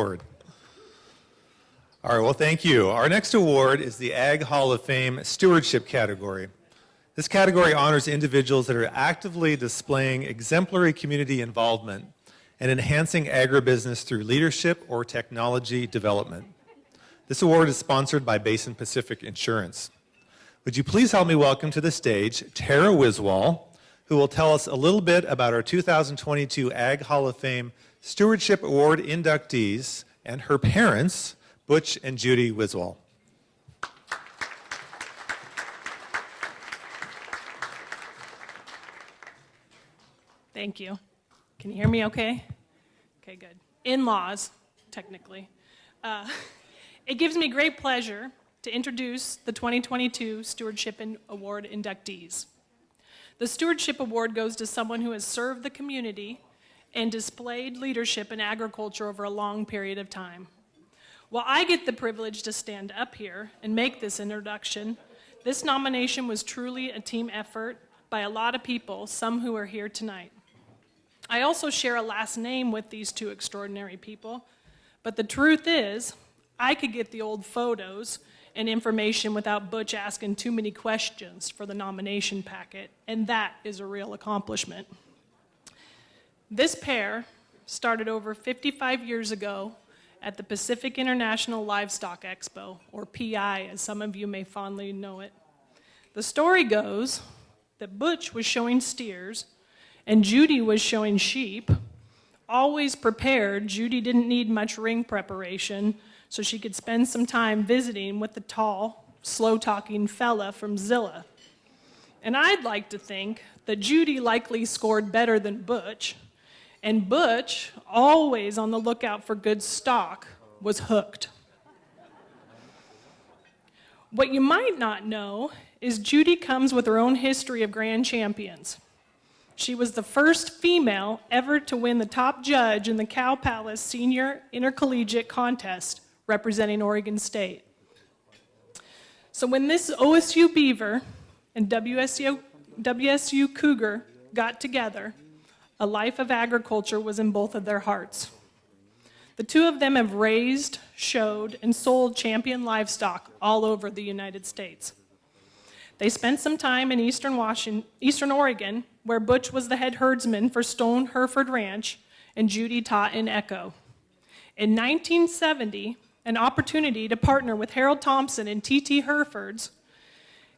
Award. All right, well, thank you. Our next award is the Ag Hall of Fame Stewardship category. This category honors individuals that are actively displaying exemplary community involvement and enhancing agribusiness through leadership or technology development. This award is sponsored by Basin Pacific Insurance. Would you please help me welcome to the stage Tara Wiswall, who will tell us a little bit about our 2022 Ag Hall of Fame Stewardship Award inductees and her parents, Butch and Judy Wiswall. Thank you. Can you hear me okay? Okay, good. In-laws, technically. It gives me great pleasure to introduce the 2022 Stewardship Award inductees. The Stewardship Award goes to someone who has served the community and displayed leadership in agriculture over a long period of time. While I get the privilege to stand up here and make this introduction, this nomination was truly a team effort by a lot of people, some who are here tonight. I also share a last name with these two extraordinary people, but the truth is, I could get the old photos and information without Butch asking too many questions for the nomination packet, and that is a real accomplishment. This pair started over 55 years ago at the Pacific International Livestock Expo, or PI, as some of you may fondly know it. The story goes that Butch was showing steers and Judy was showing sheep. Always prepared, Judy didn't need much ring preparation, so she could spend some time visiting with the tall, slow-talking fella from Zilla. And I'd like to think that Judy likely scored better than Butch, and Butch, always on the lookout for good stock, was hooked. What you might not know is Judy comes with her own history of grand champions. She was the first female ever to win the top judge in the Cow Palace Senior Intercollegiate Contest representing Oregon State. So when this OSU Beaver and WSU Cougar got together, a life of agriculture was in both of their hearts. The two of them have raised, showed, and sold champion livestock all over the United States. They spent some time in Eastern Oregon, where Butch was the head herdsman for Stone Hereford Ranch, and Judy taught in Echo. In 1970, an opportunity to partner with Harold Thompson and T.T. Herefords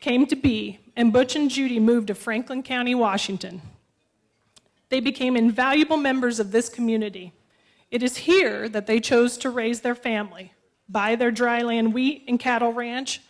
came to be, and Butch and Judy moved to Franklin County, Washington. They became invaluable members of this community. It is here that they chose to raise their family, buy their dryland wheat and cattle ranch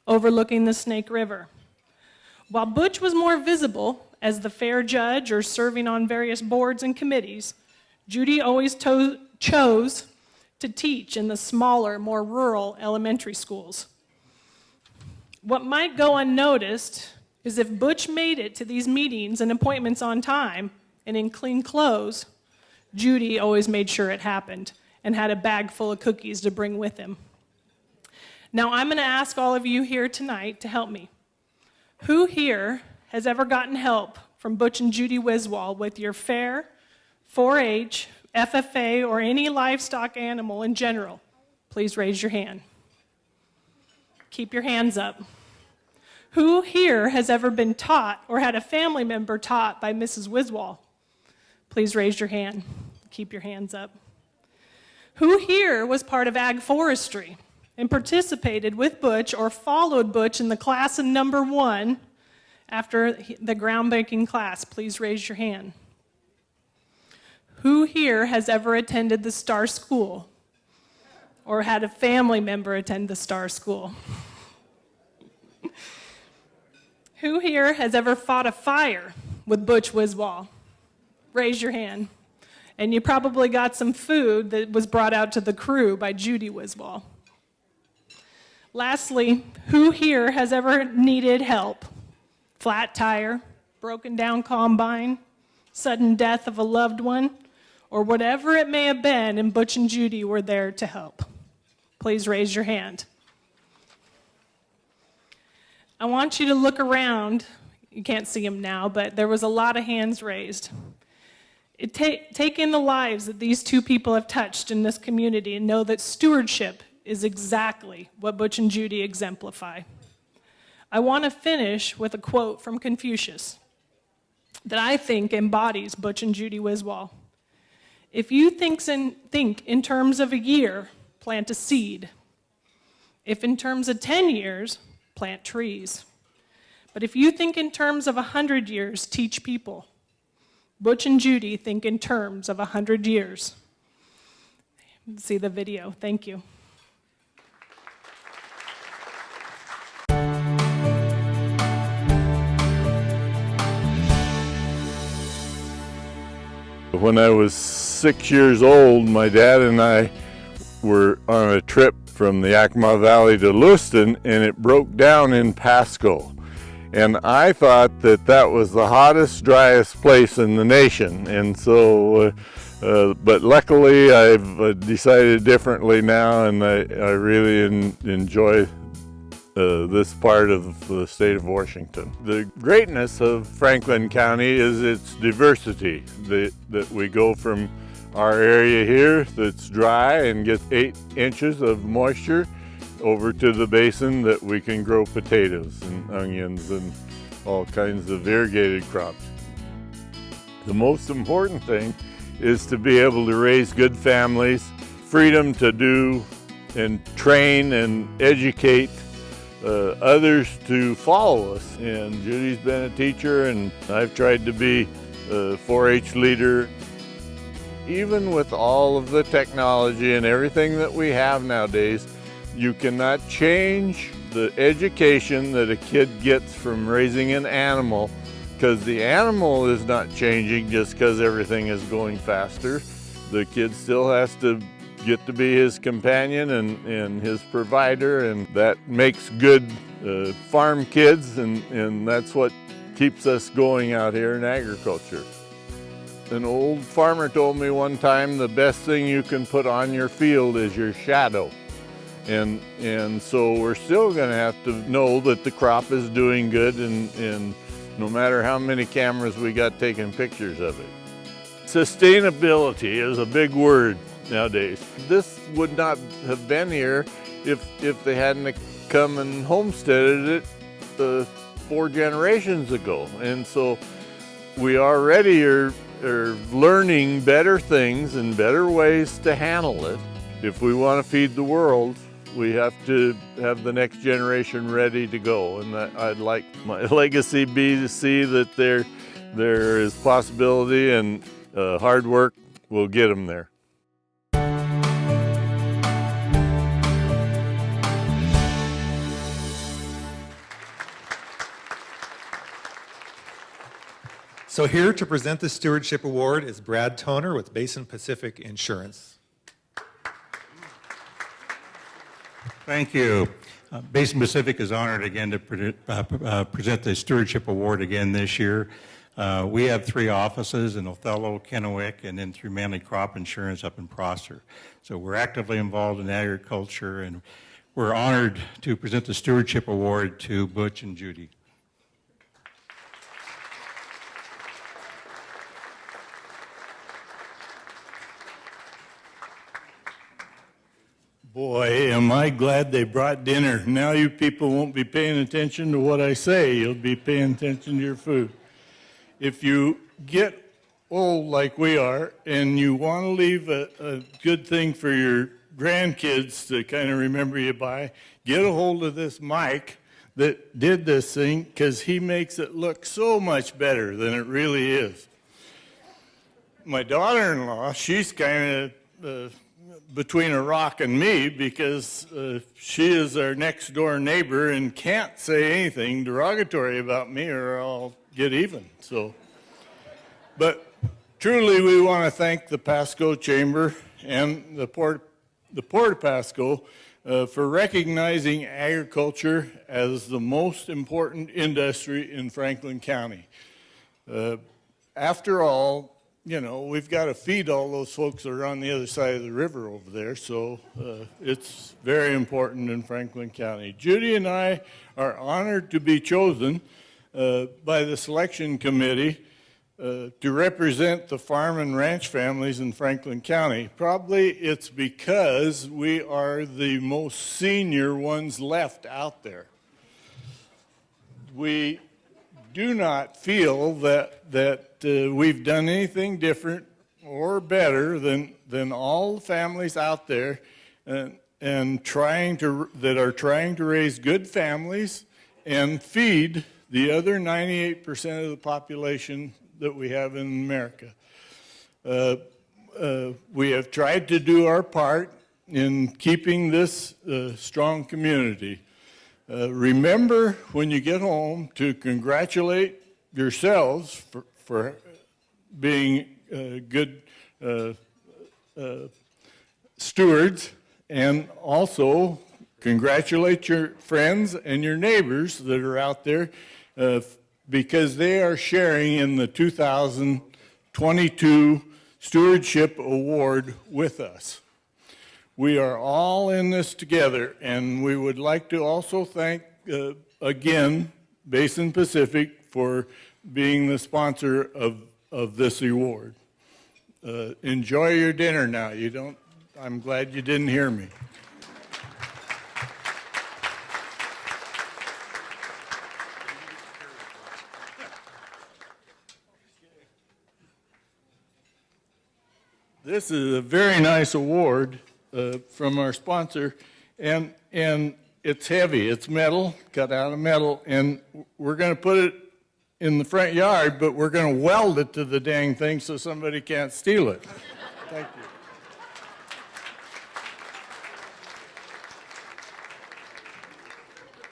overlooking the Snake River. While Butch was more visible as the fair judge or serving on various boards and committees, Judy always chose to teach in the smaller, more rural elementary schools. What might go unnoticed is if Butch made it to these meetings and appointments on time and in clean clothes, Judy always made sure it happened and had a bag full of cookies to bring with him. Now I'm going to ask all of you here tonight to help me. Who here has ever gotten help from Butch and Judy Wiswall with your fair, 4-H, FFA, or any livestock animal in general? Please raise your hand. Keep your hands up. Who here has ever been taught or had a family member taught by Mrs. Wiswall? Please raise your hand. Keep your hands up. Who here was part of ag forestry and participated with Butch or followed Butch in the class in number 1 after the groundbreaking class? Please raise your hand. Who here has ever attended the Star School or had a family member attend the Star School? Who here has ever fought a fire with Butch Wiswall? Raise your hand. And you probably got some food that was brought out to the crew by Judy Wiswall. Lastly, who here has ever needed help? Flat tire, broken down combine, sudden death of a loved one, or whatever it may have been, and Butch and Judy were there to help. Please raise your hand. I want you to look around. You can't see them now, but there was a lot of hands raised. Take in the lives that these two people have touched in this community and know that stewardship is exactly what Butch and Judy exemplify. I want to finish with a quote from Confucius that I think embodies Butch and Judy Wiswall. If you think in terms of a year, plant a seed. If in terms of 10 years, plant trees. But if you think in terms of 100 years, teach people. Butch and Judy think in terms of 100 years. See the video. Thank you. When I was 6 years old, my dad and I were on a trip from the Yakima Valley to Lewiston, and it broke down in Pasco. And I thought that that was the hottest, driest place in the nation. And so, but luckily I've decided differently now, and I really enjoy this part of the state of Washington. The greatness of Franklin County is its diversity, that we go from our area here that's dry and gets 8 inches of moisture over to the basin that we can grow potatoes and onions and all kinds of irrigated crops. The most important thing is to be able to raise good families, freedom to do and train and educate others to follow us. And Judy's been a teacher, and I've tried to be a 4-H leader. Even with all of the technology and everything that we have nowadays, you cannot change the education that a kid gets from raising an animal, because the animal is not changing just because everything is going faster. The kid still has to get to be his companion and his provider, and that makes good farm kids, and that's what keeps us going out here in agriculture. An old farmer told me one time, the best thing you can put on your field is your shadow. And so we're still going to have to know that the crop is doing good, and no matter how many cameras we got taking pictures of it. Sustainability is a big word nowadays. This would not have been here if they hadn't come and homesteaded it 4 generations ago. And so we already are learning better things and better ways to handle it. If we want to feed the world, we have to have the next generation ready to go. And I'd like my legacy be to see that there is possibility, and hard work will get them there. So here to present the Stewardship Award is Brad Toner with Basin Pacific Insurance. Thank you. Basin Pacific is honored again to present the Stewardship Award again this year. We have 3 offices in Othello, Kennewick, and then through Manley Crop Insurance up in Prosser. So we're actively involved in agriculture, and we're honored to present the Stewardship Award to Butch and Judy. Boy, am I glad they brought dinner. Now you people won't be paying attention to what I say. You'll be paying attention to your food. If you get old like we are and you want to leave a good thing for your grandkids to kind of remember you by, get a hold of this Mike that did this thing, because he makes it look so much better than it really is. My daughter-in-law, she's kind of between a rock and me, because she is our next door neighbor and can't say anything derogatory about me or I'll get even. So, but truly we want to thank the Pasco Chamber and the Port of Pasco for recognizing agriculture as the most important industry in Franklin County. After all, you know, we've got to feed all those folks that are on the other side of the river over there, so it's very important in Franklin County. Judy and I are honored to be chosen by the selection committee to represent the farm and ranch families in Franklin County. Probably it's because we are the most senior ones left out there. We do not feel that we've done anything different or better than all the families out there and that are trying to raise good families and feed the other 98% of the population that we have in America. We have tried to do our part in keeping this strong community. Remember when you get home to congratulate yourselves for being good stewards, and also congratulate your friends and your neighbors that are out there because they are sharing in the 2022 Stewardship Award with us. We are all in this together, and we would like to also thank, again, Basin Pacific for being the sponsor of this award. Enjoy your dinner now. I'm glad you didn't hear me. This is a very nice award from our sponsor, and it's heavy. It's metal, cut out of metal, and we're going to put it in the front yard, but we're going to weld it to the dang thing so somebody can't steal it. Thank you.